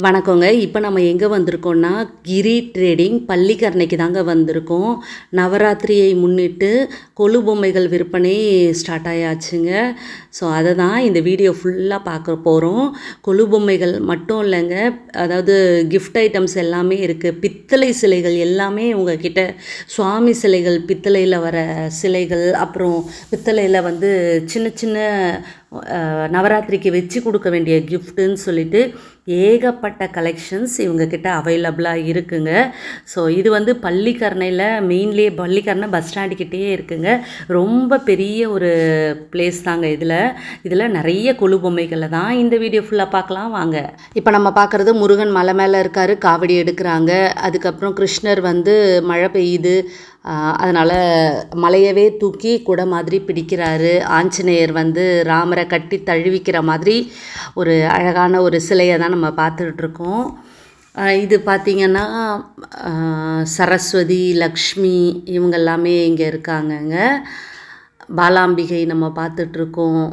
வணக்கங்க. இப்போ நம்ம எங்கே வந்திருக்கோம்னா, கிரி ட்ரேடிங் பள்ளிக்கரணைக்கு தாங்க வந்திருக்கோம். நவராத்திரியை முன்னிட்டு கொலு பொம்மைகள் விற்பனை ஸ்டார்ட் ஆயாச்சுங்க. ஸோ அதை தான் இந்த வீடியோ ஃபுல்லாக பார்க்க போகிறோம். கொலு பொம்மைகள் மட்டும் இல்லைங்க, அதாவது கிஃப்ட் ஐட்டம்ஸ் எல்லாமே இருக்குது. பித்தளை சிலைகள் எல்லாமே உங்ககிட்ட, சுவாமி சிலைகள், பித்தளையில் வர சிலைகள், அப்புறம் பித்தளையில் வந்து சின்ன சின்ன நவராத்திரிக்கு வச்சு கொடுக்க வேண்டிய கிஃப்ட்டுன்னு சொல்லிட்டு ஏகப்பட்ட கலெக்ஷன்ஸ் இவங்கக்கிட்ட அவைலபிளாக இருக்குங்க. ஸோ இது வந்து பள்ளிக்கரணையில், மெயின்லேயே பள்ளிக்கரணை பஸ் ஸ்டாண்டுக்கிட்டே இருக்குங்க. ரொம்ப பெரிய ஒரு பிளேஸ் தாங்க. இதில் நிறைய கொலு பொம்மைகளை தான் இந்த வீடியோ ஃபுல்லாக பார்க்கலாம் வாங்க. இப்போ நம்ம பார்க்குறது முருகன் மலை மேலே இருக்கார், காவடி எடுக்கிறாங்க. அதுக்கப்புறம் கிருஷ்ணர் வந்து மழை பெய்யுது, அதனால் மலையவே தூக்கி குடை மாதிரி பிடிக்கிறாரு. ஆஞ்சநேயர் வந்து ராமரை கட்டி தழுவிக்கிற மாதிரி ஒரு அழகான ஒரு சிலையை தான் நம்ம பார்த்துட்ருக்கோம். இது பார்த்திங்கன்னா சரஸ்வதி, லக்ஷ்மி இவங்க எல்லாமே இங்கே இருக்காங்கங்க. பாலாம்பிகை நம்ம பார்த்துட்ருக்கோம்.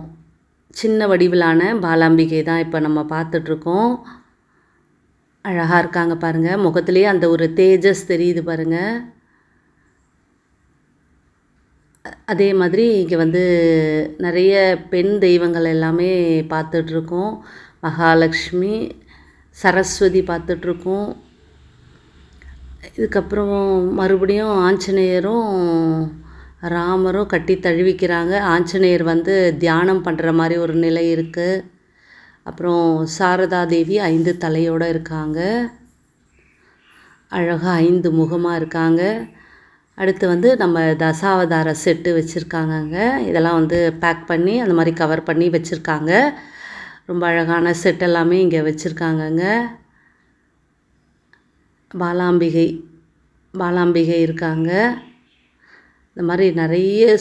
சின்ன வடிவிலான பாலாம்பிகை தான் இப்போ நம்ம பார்த்துட்ருக்கோம். அழகாக இருக்காங்க பாருங்கள். முகத்துலேயே அந்த ஒரு தேஜஸ் தெரியுது பாருங்கள். அதே மாதிரி இங்கே வந்து நிறைய பெண் தெய்வங்கள் எல்லாமே பார்த்துட்ருக்கோம். மகாலட்சுமி, சரஸ்வதி பார்த்துட்ருக்கோம். இதுக்கப்புறம் மறுபடியும் ஆஞ்சநேயரும் ராமரும் கட்டி தழுவிக்கிறாங்க. ஆஞ்சநேயர் வந்து தியானம் பண்ணுற மாதிரி ஒரு நிலை இருக்குது. அப்புறம் சாரதா தேவி 5 தலையோடு இருக்காங்க. அழகாக 5 முகமாக இருக்காங்க. அடுத்து வந்து நம்ம தசாவதார செட்டு வச்சுருக்காங்கங்க. இதெல்லாம் வந்து பேக் பண்ணி அந்த மாதிரி கவர் பண்ணி வச்சுருக்காங்க. ரொம்ப அழகான செட் எல்லாமே இங்கே வச்சுருக்காங்கங்க. பாலாம்பிகை இருக்காங்க. இந்த மாதிரி நிறைய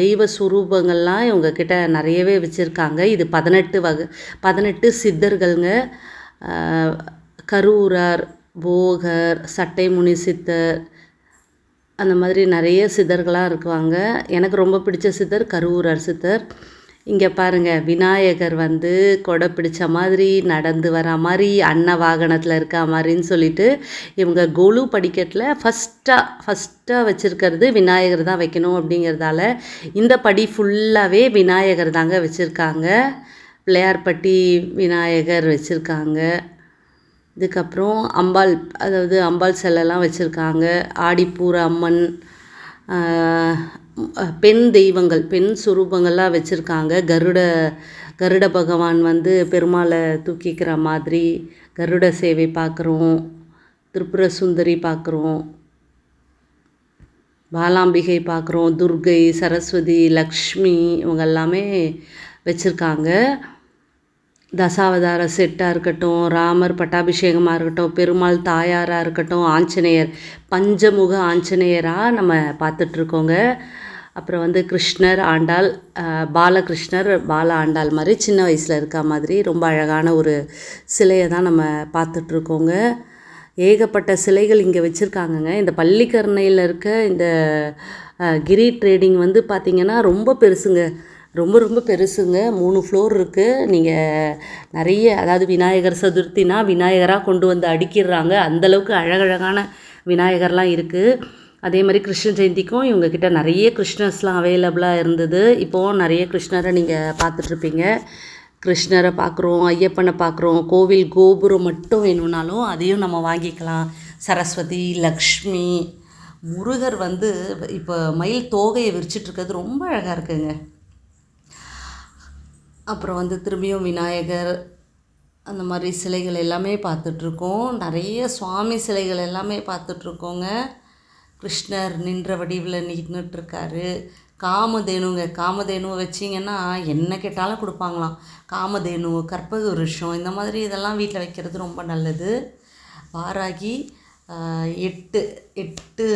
தெய்வ சுரூபங்கள்லாம் இவங்கக்கிட்ட நிறையவே வச்சுருக்காங்க. இது 18 சித்தர்கள்ங்க. கரூரார், போகர், சட்டைமுனி சித்தர், அந்த மாதிரி நிறைய சித்தர்களாக இருக்குவாங்க. எனக்கு ரொம்ப பிடிச்ச சித்தர் கரூரார் சித்தர். இங்கே பாருங்கள், விநாயகர் வந்து கொடை பிடிச்ச மாதிரி, நடந்து வர மாதிரி, அன்ன வாகனத்தில் இருக்க மாதிரின்னு சொல்லிட்டு இவங்க கொலு படிக்கட்டில் ஃபஸ்ட்டாக வச்சுருக்கிறது விநாயகர் தான் வைக்கணும் அப்படிங்கிறதால இந்த படி ஃபுல்லாகவே விநாயகர் தாங்க வச்சுருக்காங்க. பிள்ளையார்பட்டி விநாயகர் வச்சுருக்காங்க. இதுக்கப்புறம் அம்பாள், அதாவது அம்பாள் சிலைலாம் வச்சுருக்காங்க. ஆடிப்பூர அம்மன், பெண் தெய்வங்கள், பெண் சுரூபங்கள்லாம் வச்சுருக்காங்க. கருட பகவான் வந்து பெருமாளை தூக்கிக்கிற மாதிரி கருட சேவை பார்க்குறோம். திரிபுர சுந்தரி பார்க்குறோம். பாலாம்பிகை பார்க்குறோம். துர்கை, சரஸ்வதி, லக்ஷ்மி இவங்க எல்லாமே வச்சுருக்காங்க. தசாவதார செட்டாக இருக்கட்டும், ராமர் பட்டாபிஷேகமாக இருக்கட்டும், பெருமாள் தாயாராக இருக்கட்டும், ஆஞ்சநேயர், பஞ்சமுக ஆஞ்சநேயராக நம்ம பார்த்துட்ருக்கோங்க. அப்புறம் வந்து கிருஷ்ணர், ஆண்டாள், பாலகிருஷ்ணர், பால ஆண்டாள் மாதிரி சின்ன வயசில் இருக்க மாதிரி ரொம்ப அழகான ஒரு சிலையை தான் நம்ம பார்த்துட்ருக்கோங்க. ஏகப்பட்ட சிலைகள் இங்கே வச்சுருக்காங்கங்க. இந்த பள்ளிக்கரணையில் இருக்க இந்த கிரி ட்ரேடிங் வந்து பார்த்திங்கன்னா ரொம்ப பெருசுங்க. ரொம்ப பெருசுங்க. 3 ஃப்ளோர் இருக்குது. நீங்கள் நிறைய, அதாவது விநாயகர் சதுர்த்தினா விநாயகராக கொண்டு வந்து அடுக்கிடுறாங்க. அந்தளவுக்கு அழகழகான விநாயகர்லாம் இருக்குது. அதே மாதிரி கிருஷ்ண ஜெயந்திக்கும் இவங்கக்கிட்ட நிறைய கிருஷ்ணர்ஸ்லாம் அவைலபிளாக இருந்தது. இப்போது நிறைய கிருஷ்ணரை நீங்கள் பார்த்துட்ருப்பீங்க. கிருஷ்ணரை பார்க்குறோம், ஐயப்பனை பார்க்குறோம். கோவில் கோபுரம் மட்டும் வேணும்னாலும் அதையும் நம்ம வாங்கிக்கலாம். சரஸ்வதி, லக்ஷ்மி, முருகர் வந்து இப்போ மயில் தோகையை விரிச்சிட்ருக்கிறது ரொம்ப அழகாக இருக்குங்க. அப்புறம் வந்து திரும்பியும் விநாயகர், அந்த மாதிரி சிலைகள் எல்லாமே பார்த்துட்ருக்கோம். நிறைய சுவாமி சிலைகள் எல்லாமே பார்த்துட்ருக்கோங்க. கிருஷ்ணர் நின்ற வடிவில் நின்றுட்டுருக்காரு. காமதேனுவை வச்சிங்கன்னா என்ன கேட்டாலும் கொடுப்பாங்களாம். காமதேனு, கற்பக விருஷம், இந்த மாதிரி இதெல்லாம் வீட்டில் வைக்கிறது ரொம்ப நல்லது. வாராகி, 8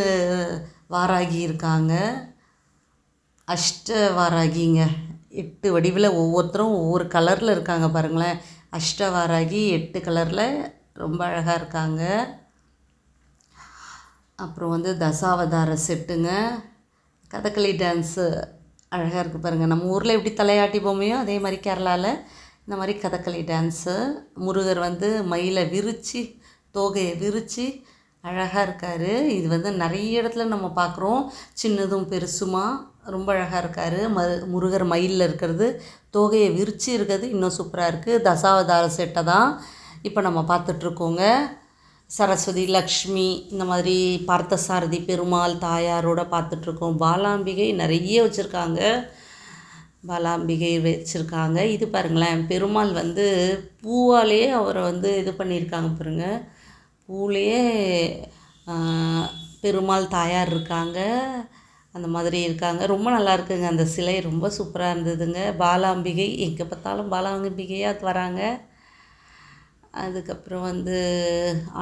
வாராகி இருக்காங்க. வாராகிங்க, 8 வடிவில் ஒவ்வொருத்தரும் ஒவ்வொரு கலரில் இருக்காங்க பாருங்களேன். வாராகி 8 கலரில் ரொம்ப அழகாக இருக்காங்க. அப்புறம் வந்து தசாவதார செட்டுங்க. கதகளி டான்ஸு அழகாக இருக்குது பாருங்கள். நம்ம ஊரில் எப்படி தலையாட்டி பொம்மையோ அதே மாதிரி கேரளாவில் இந்த மாதிரி கதகளி டான்ஸு. முருகர் வந்து மயிலை விரித்து தோகையை விரித்து அழகாக இருக்கார். இது வந்து நிறைய இடத்துல நம்ம பார்க்குறோம், சின்னதும் பெருசுமா ரொம்ப அழகாக இருக்கார். முருகர் மயிலில் இருக்கிறது, தோகையை விரித்து இருக்கிறது இன்னும் சூப்பராக இருக்குது. தசாவதார செட்டை தான் இப்போ நம்ம பார்த்துட்ருக்கோங்க. சரஸ்வதி, லக்ஷ்மி, இந்த மாதிரி பார்த்தசாரதி பெருமாள் தாயாரோட பார்த்துட்ருக்கோம். பாலாம்பிகை நிறைய வச்சுருக்காங்க, பாலாம்பிகை வச்சுருக்காங்க. இது பாருங்களேன், பெருமாள் வந்து பூவாலேயே அவரை வந்து இது பண்ணியிருக்காங்க பாருங்க. பூலேயே பெருமாள் தாயார் இருக்காங்க, அந்த மாதிரி இருக்காங்க. ரொம்ப நல்லா இருக்குங்க, அந்த சிலை ரொம்ப சூப்பராக இருந்ததுங்க. பாலாம்பிகை எங்கே பார்த்தாலும் பாலாம்பிகையாக வராங்க. அதுக்கப்புறம் வந்து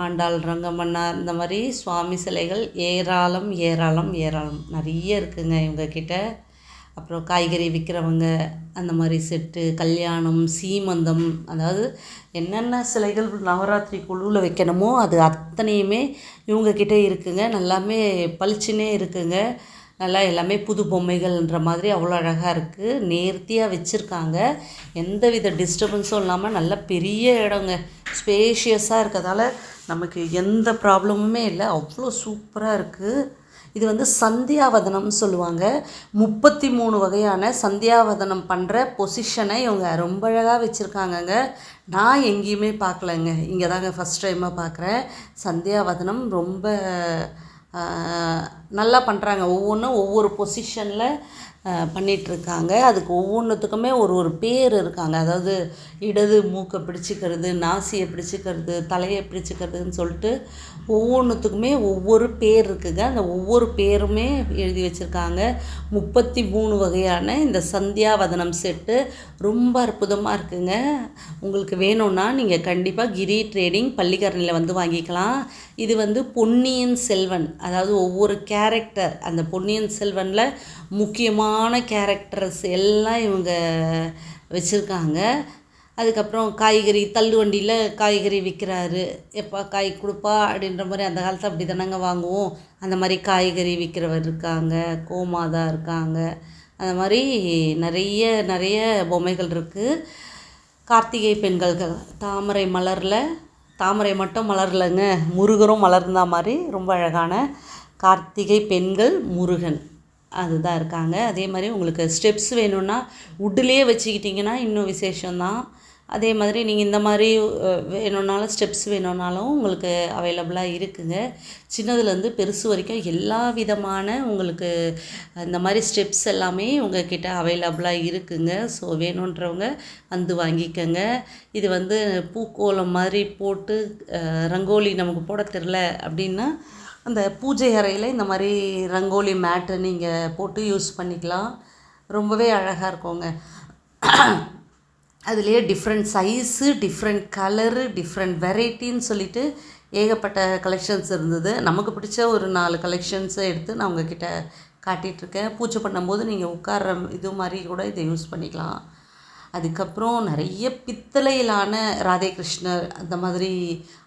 ஆண்டாள், ரங்கமன்னார், இந்த மாதிரி சுவாமி சிலைகள் ஏராளம் ஏராளம் ஏராளம் நிறைய இருக்குங்க இவங்கக்கிட்ட. அப்புறம் காய்கறி விற்கிறவங்க, அந்த மாதிரி செட்டு, கல்யாணம், சீமந்தம், அதாவது என்னென்ன சிலைகள் நவராத்திரி குழுவில் வைக்கணுமோ அது அத்தனையுமே இவங்கக்கிட்ட இருக்குங்க. நல்லாமே பளிச்சுன்னே இருக்குங்க. நல்லா எல்லாமே புது பொம்மைகள்ன்ற மாதிரி அவ்வளோ அழகாக இருக்குது. நேர்த்தியாக வச்சுருக்காங்க, எந்த வித டிஸ்டர்பன்ஸும் இல்லாமல் நல்ல பெரிய இடங்க, ஸ்பேஷியஸாக இருக்கிறதால நமக்கு எந்த ப்ராப்ளமுமே இல்லை, அவ்வளோ சூப்பராக இருக்குது. இது வந்து சந்தியாவதனம்னு சொல்லுவாங்க. 33 வகையான சந்தியாவதனம் பண்ணுற பொசிஷனை இவங்க ரொம்ப அழகாக வச்சுருக்காங்கங்க. நான் எங்கேயுமே பார்க்கலங்க, இங்கே தாங்க ஃபஸ்ட் டைமாக பார்க்குறேன். சந்தியாவதனம் ரொம்ப நல்லா பண்ணுறாங்க. ஒவ்வொன்றும் ஒவ்வொரு பொசிஷனில் பண்ணிகிட்ருக்காங்க. அதுக்கு ஒவ்வொன்றுத்துக்குமே ஒரு பேர் இருக்காங்க. அதாவது இடது மூக்கை பிடிச்சிக்கிறது, நாசியை பிடிச்சிக்கிறது, தலையை பிடிச்சிக்கிறதுன்னு சொல்லிட்டு ஒவ்வொன்றுத்துக்குமே ஒவ்வொரு பேர் இருக்குங்க. அந்த ஒவ்வொரு பேருமே எழுதி வச்சுருக்காங்க. 33 வகையான இந்த சந்தியாவதனம் செட்டு ரொம்ப அற்புதமாக இருக்குங்க. உங்களுக்கு வேணும்னா நீங்கள் கண்டிப்பாக கிரி ட்ரேடிங் பள்ளிக்கரணையில் வந்து வாங்கிக்கலாம். இது வந்து பொன்னியின் செல்வன், அதாவது ஒவ்வொரு கேரக்டர், அந்த பொன்னியின் செல்வனில் முக்கியமான கேரக்டர்ஸ் எல்லாம் இவங்க வச்சுருக்காங்க. அதுக்கப்புறம் காய்கறி தள்ளுவண்டியில் காய்கறி விற்கிறாரு, எப்பா காய் கொடுப்பா அப்படின்ற மாதிரி, அந்த காலத்தில் அப்படி தானங்க வாங்குவோம். அந்த மாதிரி காய்கறி விற்கிறவர் இருக்காங்க, கோமாதா இருக்காங்க, அந்த மாதிரி நிறைய நிறைய பொம்மைகள் இருக்குது. கார்த்திகை பெண்கள் தாமரை மலரில், தாமரை மட்டும் மலரலைங்க, முருகரும் மலர்ந்த மாதிரி ரொம்ப அழகான கார்த்திகை பெண்கள் முருகன் அதுதான் இருக்காங்க. அதே மாதிரி உங்களுக்கு ஸ்டெப்ஸ் வேணும்னா வுட்லேயே வச்சுக்கிட்டிங்கன்னா இன்னும் விசேஷம்தான். அதே மாதிரி நீங்கள் இந்த மாதிரி வேணும்னாலும் ஸ்டெப்ஸ் வேணும்னாலும் உங்களுக்கு அவைலபிளாக இருக்குங்க. சின்னதுலேருந்து பெருசு வரைக்கும் எல்லா விதமான உங்களுக்கு இந்த மாதிரி ஸ்டெப்ஸ் எல்லாமே உங்கள்கிட்ட அவைலபிளாக இருக்குங்க. ஸோ வேணுன்றவங்க வந்து வாங்கிக்கோங்க. இது வந்து பூக்கோலம் மாதிரி போட்டு ரங்கோலி நமக்கு போட தெரில அப்படின்னா அந்த பூஜை அறையில் இந்த மாதிரி ரங்கோலி மேட்டை நீங்கள் போட்டு யூஸ் பண்ணிக்கலாம். ரொம்பவே அழகாக இருக்குங்க. அதுலேயே different size, different colour, different வெரைட்டின்னு சொல்லிட்டு ஏகப்பட்ட கலெக்ஷன்ஸ் இருந்தது. நமக்கு பிடிச்ச ஒரு 4 கலெக்ஷன்ஸை எடுத்து நான் உங்ககிட்ட காட்டிகிட்ருக்கேன். பூஜை பண்ணும்போது நீங்கள் உட்கார்ற இது மாதிரி கூட இதை யூஸ் பண்ணிக்கலாம். அதுக்கப்புறம் நிறைய பித்தளையிலான ராதே கிருஷ்ணர், அந்த மாதிரி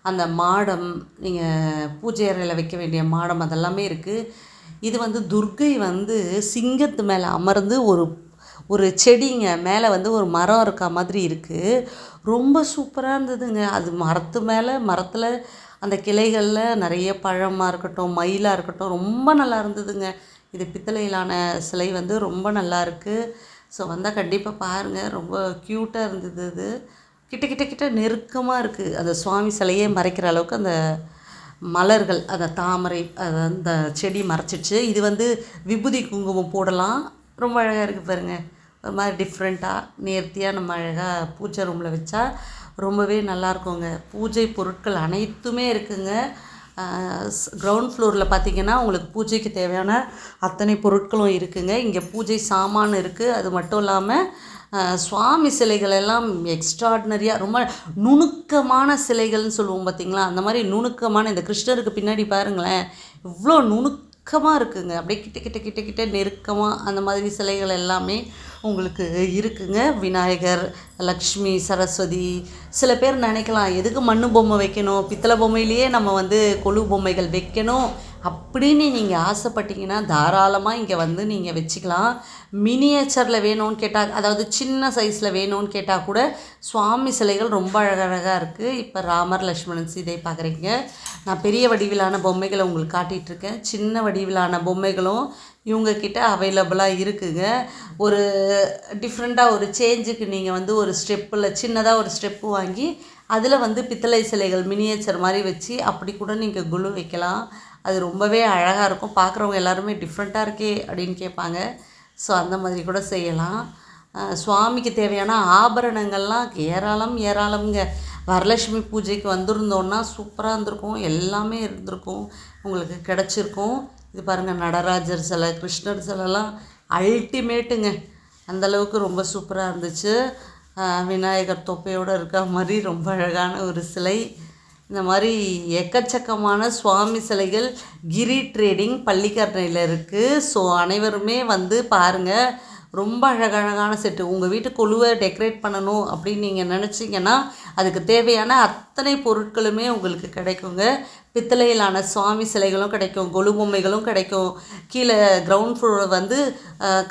அந்த மாடம், நீங்கள் பூஜை அறையில் வைக்க வேண்டிய மாடம், அதெல்லாமே இருக்குது. இது வந்து துர்க்கை வந்து சிங்கத்து மேலே அமர்ந்து ஒரு செடிங்க மேலே வந்து ஒரு மரம் இருக்க மாதிரி இருக்குது. ரொம்ப சூப்பராக இருந்ததுங்க. அது மரத்து மேலே, மரத்தில் அந்த கிளைகளில் நிறைய பழமாக இருக்கட்டும், மயிலாக இருக்கட்டும், ரொம்ப நல்லா இருந்ததுங்க. இது பித்தளையிலான சிலை வந்து ரொம்ப நல்லா இருக்குது. ஸோ வந்தால் கண்டிப்பாக பாருங்கள், ரொம்ப க்யூட்டாக இருந்தது. இது கிட்ட நெருக்கமாக இருக்குது. அந்த சுவாமி சிலையே மறைக்கிற அளவுக்கு அந்த மலர்கள், அந்த தாமரை, அந்த செடி மறைச்சிடுச்சு. இது வந்து விபூதி குங்குமம் போடலாம். ரொம்ப அழகாக இருக்குது பாருங்கள். ஒரு மாதிரி டிஃப்ரெண்ட்டாக நேர்த்தியாக நம்ம அழகாக பூஜை ரூமில் வச்சா ரொம்பவே நல்லாயிருக்குங்க. பூஜை பொருட்கள் அனைத்துமே இருக்குங்க. கிரவுண்ட் ஃப்ளோரில் பார்த்திங்கன்னா உங்களுக்கு பூஜைக்கு தேவையான அத்தனை பொருட்களும் இருக்குங்க. இங்கே பூஜை சாமான் இருக்குது. அது மட்டும் இல்லாமல் சுவாமி சிலைகள் எல்லாம் எக்ஸ்ட்ராடினரியாக ரொம்ப நுணுக்கமான சிலைகள்னு சொல்லுவோம் பார்த்திங்களா, அந்த மாதிரி நுணுக்கமான, இந்த கிருஷ்ணருக்கு பின்னாடி பாருங்களேன் இவ்வளோ நுணுக்கமாக இருக்குங்க. அப்படியே கிட்ட நெருக்கமாக அந்த மாதிரி சிலைகள் எல்லாமே உங்களுக்கு இருக்குங்க. விநாயகர், லக்ஷ்மி, சரஸ்வதி. சில பேர் நினைக்கலாம் எதுக்கு மண்ணு பொம்மை வைக்கணும், பித்தளை பொம்மையிலேயே நம்ம வந்து கொலு பொம்மைகள் வைக்கணும் அப்படின்னு நீங்கள் ஆசைப்பட்டீங்கன்னா தாராளமாக இங்கே வந்து நீங்கள் வச்சுக்கலாம். மினியேச்சரில் வேணும்னு கேட்டால், அதாவது சின்ன சைஸில் வேணும்னு கேட்டால் கூட சுவாமி சிலைகள் ரொம்ப அழகழகாக இருக்குது. இப்போ ராமர் லக்ஷ்மணன் சீதை பார்க்குறீங்க. நான் பெரிய வடிவிலான பொம்மைகளை உங்களுக்கு காட்டிகிட்ருக்கேன். சின்ன வடிவிலான பொம்மைகளும் இவங்கக்கிட்ட அவைலபிளாக இருக்குங்க. ஒரு டிஃப்ரெண்ட்டாக ஒரு சேஞ்சுக்கு நீங்கள் வந்து ஒரு ஸ்டெப்பில் சின்னதாக ஒரு ஸ்டெப்பு வாங்கி அதில் வந்து பித்தளை சிலைகள் மினியேச்சர் மாதிரி வச்சு அப்படி கூட நீங்கள் குழு வைக்கலாம். அது ரொம்பவே அழகாக இருக்கும். பார்க்குறவங்க எல்லாருமே டிஃப்ரெண்ட்டாக இருக்கே அப்படின்னு கேட்பாங்க. ஸோ அந்த மாதிரி கூட செய்யலாம். சுவாமிக்கு தேவையான ஆபரணங்கள்லாம் ஏராளம்ங்க. வரலட்சுமி பூஜைக்கு வந்திருந்தோன்னா சூப்பராக இருந்திருக்கும். எல்லாமே இருந்திருக்கும், உங்களுக்கு கிடச்சிருக்கும். இது பாருங்கள், நடராஜர் சிலை, கிருஷ்ணர் சிலைலாம் அல்டிமேட்டுங்க. அந்தளவுக்கு ரொம்ப சூப்பராக இருந்துச்சு. விநாயகர் தொப்பையோடு இருக்க மாதிரி ரொம்ப அழகான ஒரு சிலை. இந்த மாதிரி எக்கச்சக்கமான சுவாமி சிலைகள் கிரி ட்ரேடிங் பள்ளிக்கரணையில் இருக்குது. ஸோ அனைவருமே வந்து பாருங்கள். ரொம்ப அழகழகான செட்டு. உங்கள் வீட்டு கொலுவை டெக்கரேட் பண்ணணும் அப்படின்னு நீங்கள் நினச்சிங்கன்னா அதுக்கு தேவையான அத்தனை பொருட்களுமே உங்களுக்கு கிடைக்குங்க. பித்தளையிலான சுவாமி சிலைகளும் கிடைக்கும், கொலு பொம்மைகளும் கிடைக்கும். கீழே கிரவுண்ட் ஃப்ளோரில் வந்து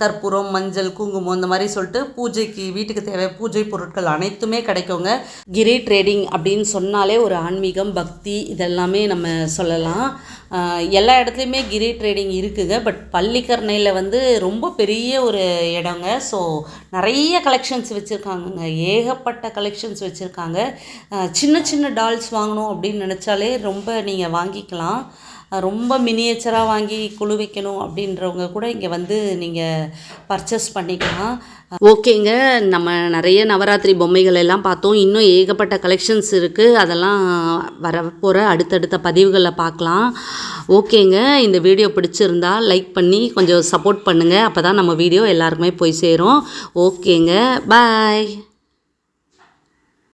கற்பூரம், மஞ்சள், குங்குமம் இந்த மாதிரி சொல்லிட்டு பூஜைக்கு வீட்டுக்கு தேவை பூஜை பொருட்கள் அனைத்துமே கிடைக்குங்க. கிரி ட்ரேடிங் அப்படின்னு சொன்னாலே ஒரு ஆன்மீகம், பக்தி இதெல்லாமே நம்ம சொல்லலாம். எல்லா இடத்துலையுமே கிரி ட்ரேடிங் இருக்குங்க. பட் பள்ளிக்கரணையில் வந்து ரொம்ப பெரிய ஒரு இடங்க. ஸோ நிறைய கலெக்ஷன்ஸ் வச்சுருக்காங்கங்க, ஏகப்பட்ட கலெக்ஷன்ஸ் வச்சுருக்காங்க. சின்ன சின்ன டால்ஸ் வாங்கணும் அப்படின்னு நினச்சாலே ரொம்ப நீங்கள் வாங்கிக்கலாம். ரொம்ப மினியேச்சராக வாங்கி குழு வைக்கணும் அப்படின்றவங்க கூட இங்கே வந்து நீங்கள் பர்ச்சேஸ் பண்ணிக்கலாம். ஓகேங்க, நம்ம நிறைய நவராத்திரி பொம்மைகள் எல்லாம் பார்த்தோம். இன்னும் ஏகப்பட்ட கலெக்ஷன்ஸ் இருக்குது. அதெல்லாம் வரப்போகிற அடுத்தடுத்த பதிவுகளில் பார்க்கலாம். ஓகேங்க, இந்த வீடியோ பிடிச்சிருந்தா லைக் பண்ணி கொஞ்சம் சப்போர்ட் பண்ணுங்கள். அப்போ தான் நம்ம வீடியோ எல்லாருக்குமே போய் சேரும். ஓகேங்க, பாய்.